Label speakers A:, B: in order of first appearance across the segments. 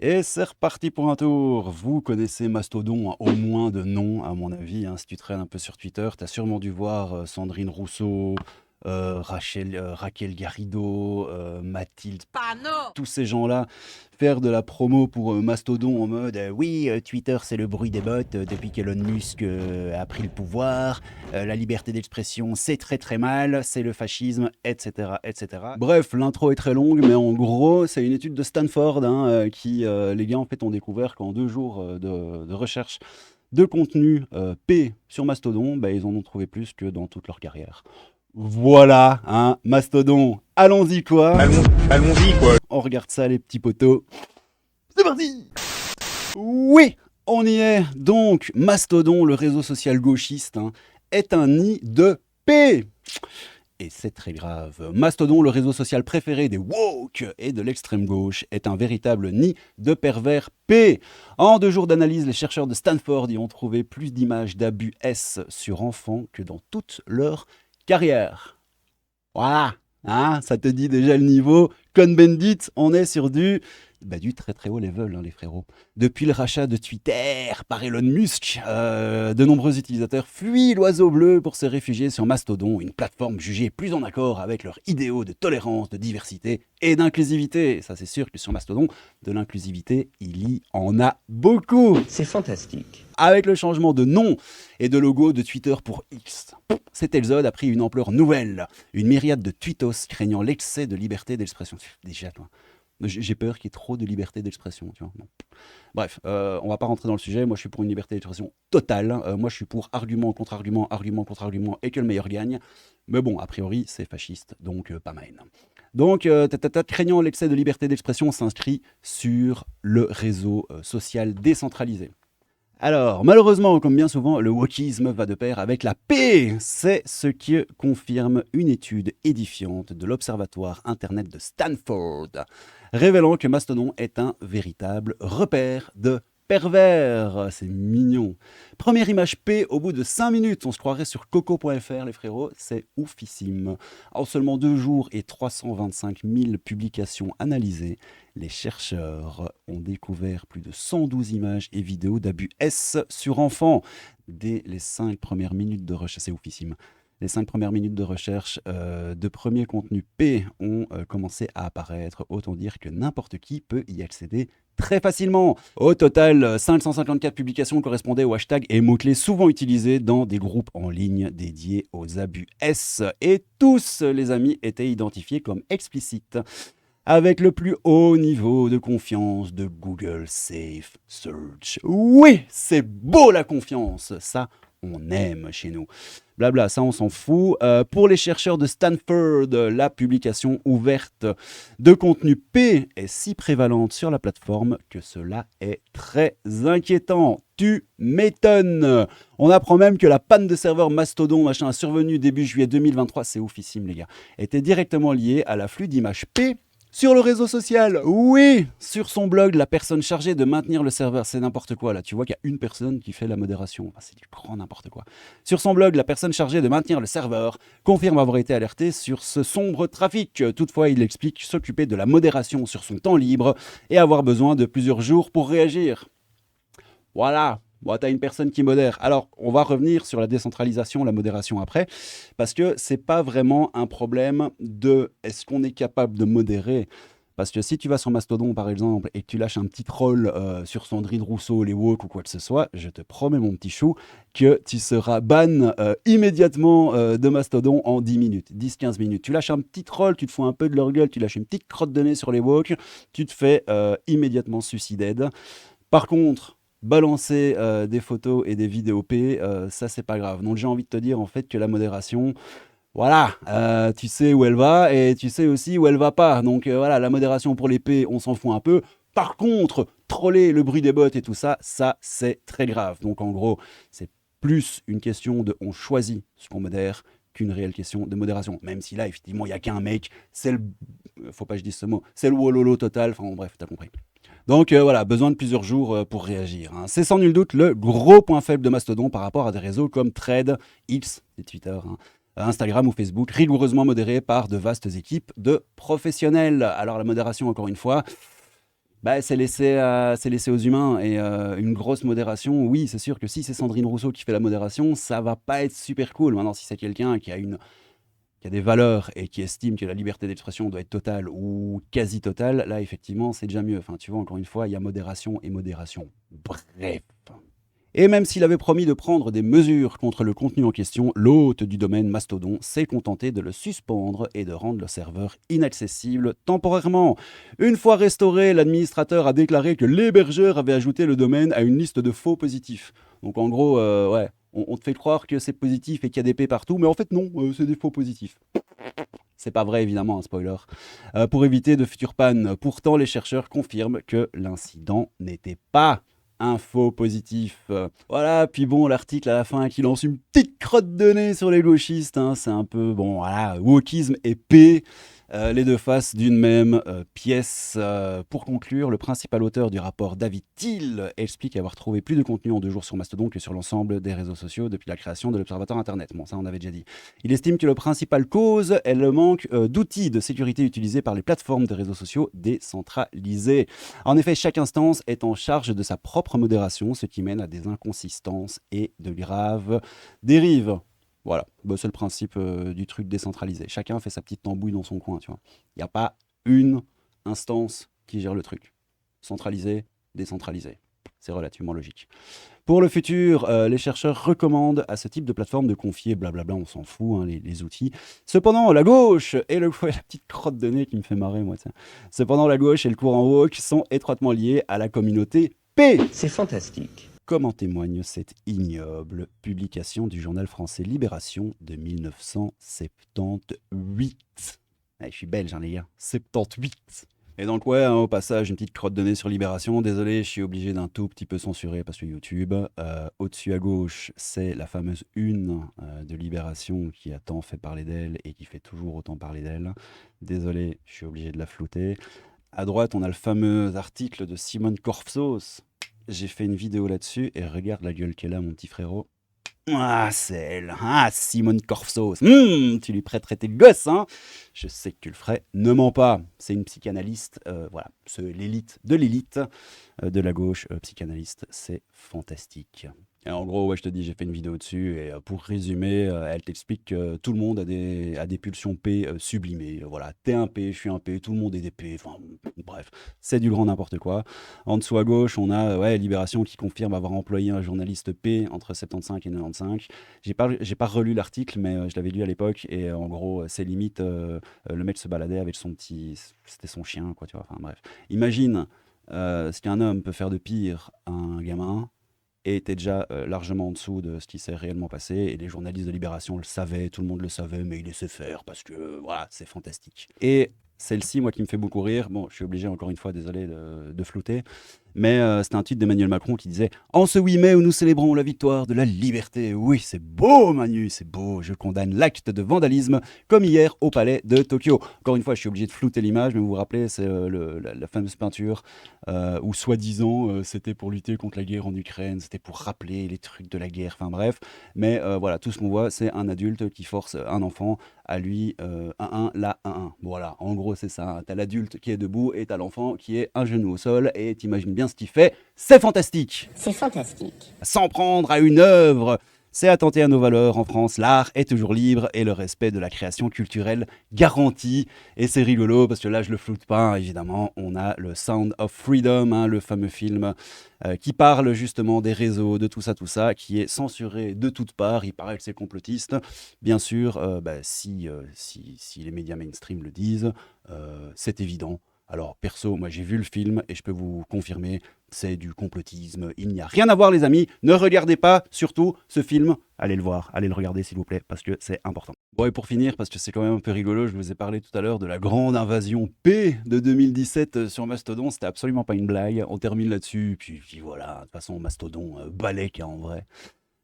A: Et c'est reparti pour un tour. Vous connaissez Mastodon, hein, au moins de nom, à mon avis, hein. Si tu traînes un peu sur Twitter, tu as sûrement dû voir Sandrine Rousseau, Raquel Garrido, Mathilde, tous ces gens-là faire de la promo pour Mastodon en mode oui, Twitter c'est le bruit des bots depuis qu'Elon Musk a pris le pouvoir, la liberté d'expression c'est très très mal, c'est le fascisme, etc. etc. Bref, l'intro est très longue, mais en gros, c'est une étude de Stanford hein, qui, les gars en fait ont découvert qu'en 2 jours de recherche de contenu P sur Mastodon, bah, ils en ont trouvé plus que dans toute leur carrière. Voilà, hein, Mastodon, allons-y quoi.
B: Allons-y, quoi.
A: On regarde ça les petits potos. C'est parti. Oui, on y est. Donc, Mastodon, le réseau social gauchiste, hein, est un nid de P. Et c'est très grave. Mastodon, le réseau social préféré des woke et de l'extrême gauche, est un véritable nid de pervers P. En 2 jours d'analyse, les chercheurs de Stanford y ont trouvé plus d'images d'abus S sur enfants que dans toute leur carrière. Voilà, hein, ça te dit déjà le niveau. Cohn-Bendit, on est sur du très très haut level, hein, les frérots. Depuis le rachat de Twitter par Elon Musk, de nombreux utilisateurs fuient l'oiseau bleu pour se réfugier sur Mastodon, une plateforme jugée plus en accord avec leurs idéaux de tolérance, de diversité et d'inclusivité. Ça c'est sûr que sur Mastodon, de l'inclusivité, il y en a beaucoup.
B: C'est fantastique.
A: Avec le changement de nom et de logo de Twitter pour X, cet exode a pris une ampleur nouvelle. Une myriade de tweetos craignant l'excès de liberté d'expression. Déjà, toi, j'ai peur qu'il y ait trop de liberté d'expression. Tu vois. Non. Bref, on va pas rentrer dans le sujet. Moi, je suis pour une liberté d'expression totale. Moi, je suis pour argument contre argument, argument contre argument, et que le meilleur gagne. Mais bon, a priori, c'est fasciste, donc pas ma haine. Donc, craignant l'excès de liberté d'expression, s'inscrit sur le réseau social décentralisé. Alors, malheureusement, comme bien souvent, le wokisme va de pair avec la paix. C'est ce que confirme une étude édifiante de l'Observatoire Internet de Stanford, révélant que Mastodon est un véritable repère de pervers. C'est mignon. Première image P au bout de 5 minutes. On se croirait sur coco.fr, les frérots. C'est oufissime. En seulement 2 jours et 325 000 publications analysées, les chercheurs ont découvert plus de 112 images et vidéos d'abus S sur enfants. Dès les 5 premières minutes de recherche, c'est oufissime. Les 5 premières minutes de recherche de premiers contenus P ont commencé à apparaître. Autant dire que n'importe qui peut y accéder très facilement. Au total, 554 publications correspondaient aux hashtags et mots-clés souvent utilisés dans des groupes en ligne dédiés aux abus S. Et tous les amis étaient identifiés comme explicites, avec le plus haut niveau de confiance de Google Safe Search. Oui, c'est beau la confiance, ça on aime chez nous. Blabla, ça on s'en fout. Pour les chercheurs de Stanford, la publication ouverte de contenu P est si prévalente sur la plateforme que cela est très inquiétant. Tu m'étonnes. On apprend même que la panne de serveur Mastodon machin survenue début juillet 2023, c'est oufissime les gars, était directement liée à l'afflux d'images P sur le réseau social. Oui, sur son blog, la personne chargée de maintenir le serveur, c'est n'importe quoi là, tu vois qu'il y a une personne qui fait la modération, enfin, c'est du grand n'importe quoi. Sur son blog, la personne chargée de maintenir le serveur confirme avoir été alertée sur ce sombre trafic. Toutefois, il explique s'occuper de la modération sur son temps libre et avoir besoin de plusieurs jours pour réagir. Voilà. Bon, tu as une personne qui modère. Alors, on va revenir sur la décentralisation, la modération après, parce que c'est pas vraiment un problème de est-ce qu'on est capable de modérer. Parce que si tu vas sur Mastodon, par exemple, et que tu lâches un petit troll sur Sandrine Rousseau, les woke ou quoi que ce soit, je te promets, mon petit chou, que tu seras ban immédiatement de Mastodon en 10 minutes, 10-15 minutes. Tu lâches un petit troll, tu te fous un peu de leur gueule, tu lâches une petite crotte de nez sur les woke, tu te fais immédiatement suicider. Par contre, balancer des photos et des vidéos P, ça c'est pas grave. Donc j'ai envie de te dire en fait que la modération, voilà, tu sais où elle va et tu sais aussi où elle va pas. Donc voilà, la modération pour les P, on s'en fout un peu. Par contre, troller le bruit des bots et tout ça, ça c'est très grave. Donc en gros, c'est plus une question de on choisit ce qu'on modère qu'une réelle question de modération. Même si là, effectivement, il n'y a qu'un mec, c'est le... Faut pas que je dise ce mot, c'est le wololo total, enfin bon, bref, t'as compris. Donc voilà, besoin de plusieurs jours pour réagir, hein. C'est sans nul doute le gros point faible de Mastodon par rapport à des réseaux comme Thread, X, et Twitter, hein, Instagram ou Facebook, rigoureusement modérés par de vastes équipes de professionnels. Alors la modération, encore une fois, Bah, c'est laissé aux humains et une grosse modération, oui, c'est sûr que si c'est Sandrine Rousseau qui fait la modération, ça va pas être super cool. Maintenant, si c'est quelqu'un qui a des valeurs et qui estime que la liberté d'expression doit être totale ou quasi totale, là, effectivement, c'est déjà mieux. Enfin, tu vois, encore une fois, il y a modération et modération. Bref. Et même s'il avait promis de prendre des mesures contre le contenu en question, l'hôte du domaine Mastodon s'est contenté de le suspendre et de rendre le serveur inaccessible temporairement. Une fois restauré, l'administrateur a déclaré que l'hébergeur avait ajouté le domaine à une liste de faux positifs. Donc en gros, ouais, on te fait croire que c'est positif et qu'il y a des P partout, mais en fait non, c'est des faux positifs. C'est pas vrai, évidemment, un spoiler. Pour éviter de futures pannes, pourtant les chercheurs confirment que l'incident n'était pas un faux positif. Voilà, puis bon, l'article à la fin qui lance une petite crotte de nez sur les gauchistes, hein, c'est un peu, bon, voilà, wokisme et paix, les deux faces d'une même pièce. Pour conclure, le principal auteur du rapport, David Thiel, explique avoir trouvé plus de contenu en 2 jours sur Mastodon que sur l'ensemble des réseaux sociaux depuis la création de l'Observatoire Internet. Bon, ça on avait déjà dit. Il estime que la principale cause est le manque d'outils de sécurité utilisés par les plateformes de réseaux sociaux décentralisées. En effet, chaque instance est en charge de sa propre modération, ce qui mène à des inconsistances et de graves dérives. Voilà, bah, c'est le principe du truc décentralisé. Chacun fait sa petite tambouille dans son coin, tu vois. Il n'y a pas une instance qui gère le truc. Centralisé, décentralisé. C'est relativement logique. Pour le futur, les chercheurs recommandent à ce type de plateforme de confier, blablabla, on s'en fout, hein, les outils. Cependant, la gauche et la petite crotte de nez qui me fait marrer, moi, tiens. Cependant, la gauche et le courant woke sont étroitement liés à la communauté P.
B: C'est fantastique.
A: Comme en témoigne cette ignoble publication du journal français Libération de 1978. Ouais, je suis belge, hein, les gars. 78. Et donc, ouais, hein, au passage, une petite crotte de nez sur Libération. Désolé, je suis obligé d'un tout petit peu censurer parce que YouTube. Au-dessus à gauche, c'est la fameuse une de Libération qui a tant fait parler d'elle et qui fait toujours autant parler d'elle. Désolé, je suis obligé de la flouter. À droite, on a le fameux article de Simone Korfsos. J'ai fait une vidéo là-dessus et regarde la gueule qu'elle a, mon petit frérot. Ah, c'est elle. Ah, Simone Korfsos. Tu lui prêterais tes gosses, hein? Je sais que tu le ferais. Ne mens pas. C'est une psychanalyste. Voilà, c'est l'élite de la gauche. Psychanalyste, c'est fantastique. Et en gros, ouais, je te dis, j'ai fait une vidéo dessus et pour résumer, elle t'explique que tout le monde a des pulsions P sublimées. Voilà, t'es un P, je suis un P, tout le monde est des P. Enfin, bref, c'est du grand n'importe quoi. En dessous à gauche, on a ouais, Libération qui confirme avoir employé un journaliste P entre 75 et 95. J'ai pas relu l'article, mais je l'avais lu à l'époque et en gros, c'est limite le mec se baladait avec son petit, c'était son chien, quoi, tu vois. Enfin bref, imagine ce qu'un homme peut faire de pire à un gamin et était déjà largement en dessous de ce qui s'est réellement passé. Et les journalistes de Libération le savaient, tout le monde le savait, mais il laissait faire parce que voilà, c'est fantastique. Et celle-ci, moi, qui me fait beaucoup rire, bon, je suis obligé, encore une fois, désolé de flouter, mais c'était un tweet d'Emmanuel Macron qui disait « En ce 8 mai où nous célébrons la victoire de la liberté, oui, c'est beau, Manu, c'est beau, je condamne l'acte de vandalisme comme hier au palais de Tokyo. » Encore une fois, je suis obligé de flouter l'image, mais vous vous rappelez, c'est la fameuse peinture où, soi-disant, c'était pour lutter contre la guerre en Ukraine, c'était pour rappeler les trucs de la guerre, enfin bref. Mais voilà, tout ce qu'on voit, c'est un adulte qui force un enfant à lui 1-1, là 1-1. Voilà, en gros, c'est ça. T'as l'adulte qui est debout et t'as l'enfant qui est un genou au sol et t'imagines bien ce qu'il fait. C'est fantastique.
C: C'est fantastique.
A: S'en prendre à une œuvre, c'est attenter à nos valeurs. En France, l'art est toujours libre et le respect de la création culturelle garanti. Et c'est rigolo parce que là, je le floute pas, hein, évidemment. On a le Sound of Freedom, hein, le fameux film qui parle justement des réseaux, de tout ça, qui est censuré de toutes parts. Il paraît que c'est complotiste. Bien sûr, si les médias mainstream le disent, c'est évident. Alors, perso, moi j'ai vu le film et je peux vous confirmer, c'est du complotisme. Il n'y a rien à voir, les amis. Ne regardez pas, surtout, ce film. Allez le voir, allez le regarder, s'il vous plaît, parce que c'est important. Bon, et pour finir, parce que c'est quand même un peu rigolo, je vous ai parlé tout à l'heure de la grande invasion P de 2017 sur Mastodon. C'était absolument pas une blague. On termine là-dessus, puis voilà. De toute façon, Mastodon, balèque, hein, en vrai.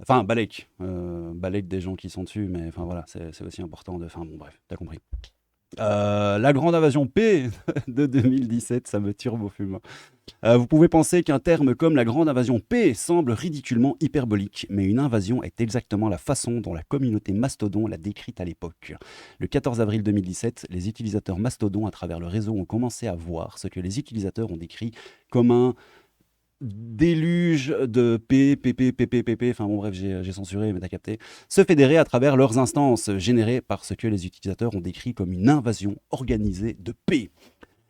A: Enfin, balèque. Balèque des gens qui sont dessus, mais enfin voilà, c'est aussi important de. Enfin, bon, bref, t'as compris. La grande invasion P de 2017, ça me turbofume. Vous pouvez penser qu'un terme comme la grande invasion P semble ridiculement hyperbolique, mais une invasion est exactement la façon dont la communauté Mastodon l'a décrite à l'époque. Le 14 avril 2017, les utilisateurs Mastodon à travers le réseau ont commencé à voir ce que les utilisateurs ont décrit comme un déluge de PP, enfin bon bref, j'ai censuré, mais t'as capté, se fédérer à travers leurs instances, générées par ce que les utilisateurs ont décrit comme une invasion organisée de P.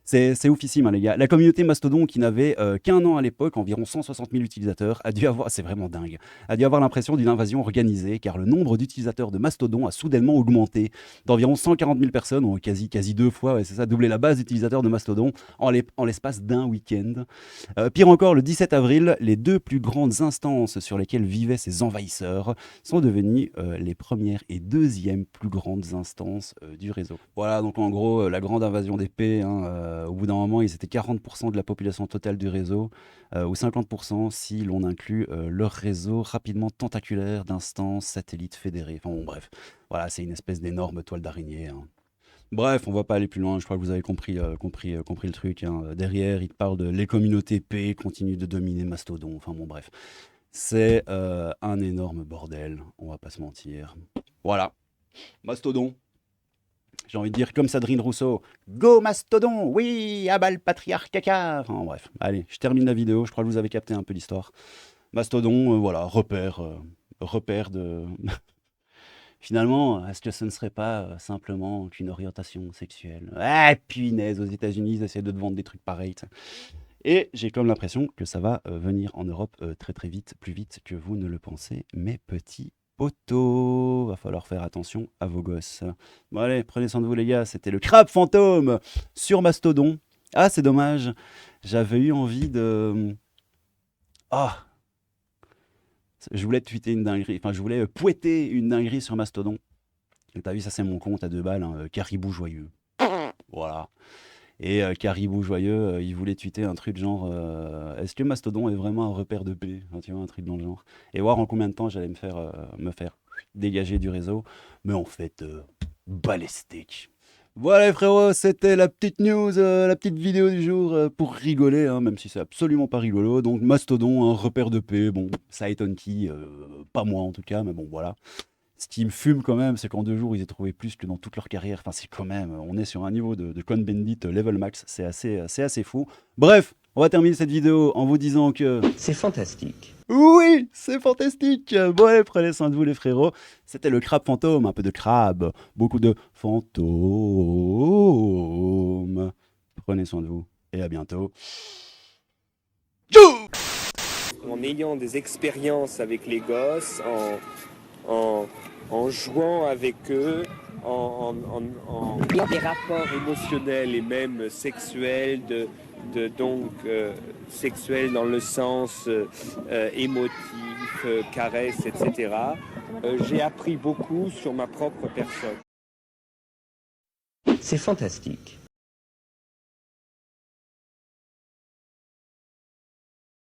A: C'est oufissime, hein, les gars. La communauté Mastodon, qui n'avait qu'un an à l'époque, environ 160 000 utilisateurs, a dû avoir, c'est vraiment dingue, a dû avoir l'impression d'une invasion organisée, car le nombre d'utilisateurs de Mastodon a soudainement augmenté d'environ 140 000 personnes, ou quasi 2 fois, ouais, c'est ça, doublé la base d'utilisateurs de Mastodon en l'espace d'un week-end. Pire encore, le 17 avril, les deux plus grandes instances sur lesquelles vivaient ces envahisseurs sont devenues les premières et deuxièmes plus grandes instances du réseau. Voilà, donc en gros, la grande invasion d'épée, hein, au bout d'un moment, ils étaient 40% de la population totale du réseau, ou 50% si l'on inclut leur réseau rapidement tentaculaire d'instances satellites fédérées. Enfin bon, bref, voilà, c'est une espèce d'énorme toile d'araignée, hein. Bref, on va pas aller plus loin, je crois que vous avez compris le truc, hein. Derrière, il te parle de les communautés P continuent de dominer Mastodon. Enfin bon, bref. C'est un énorme bordel, on va pas se mentir. Voilà, Mastodon. J'ai envie de dire comme Sandrine Rousseau, Go Mastodon, oui, abat le patriarche caca. Enfin bref, allez, je termine la vidéo, je crois que vous avez capté un peu l'histoire. Mastodon, voilà, repère de... Finalement, est-ce que ce ne serait pas simplement qu'une orientation sexuelle? Ah, punaise, aux États-Unis, ils essaient de te vendre des trucs pareils, t'sais. Et j'ai comme l'impression que ça va venir en Europe très très vite, plus vite que vous ne le pensez, mes petits potos. Va falloir faire attention à vos gosses. Bon allez, prenez soin de vous les gars, c'était le crabe fantôme sur Mastodon. Ah, c'est dommage, j'avais eu envie de... Ah, je voulais tweeter une dinguerie, enfin je voulais pouetter une dinguerie sur Mastodon. Et t'as vu, ça c'est mon compte à 2 balles, hein, Caribou Joyeux. Voilà. Et Caribou Joyeux, il voulait tweeter un truc genre est-ce que Mastodon est vraiment un repère de paix? Enfin, tu vois, un truc dans le genre. Et voir en combien de temps j'allais me faire dégager du réseau. Mais en fait, balistique. Voilà les frérots, c'était la petite news, la petite vidéo du jour pour rigoler, hein, même si c'est absolument pas rigolo. Donc Mastodon, un repère de paix, bon, ça étonne qui, pas moi en tout cas, mais bon voilà. Ce qui me fume quand même, c'est qu'en 2 jours, ils aient trouvé plus que dans toute leur carrière. Enfin, c'est quand même, on est sur un niveau de Cohn-Bendit level max, c'est assez fou. Bref, on va terminer cette vidéo en vous disant que...
B: C'est fantastique.
A: Oui, c'est fantastique. Bon, allez, prenez soin de vous les frérots. C'était le crabe fantôme, un peu de crabe, beaucoup de fantômes. Prenez soin de vous et à bientôt.
C: En ayant des expériences avec les gosses, en jouant avec eux, en ayant des rapports émotionnels et même sexuels, sexuels dans le sens émotif, caresse, etc. J'ai appris beaucoup sur ma propre personne.
B: C'est fantastique.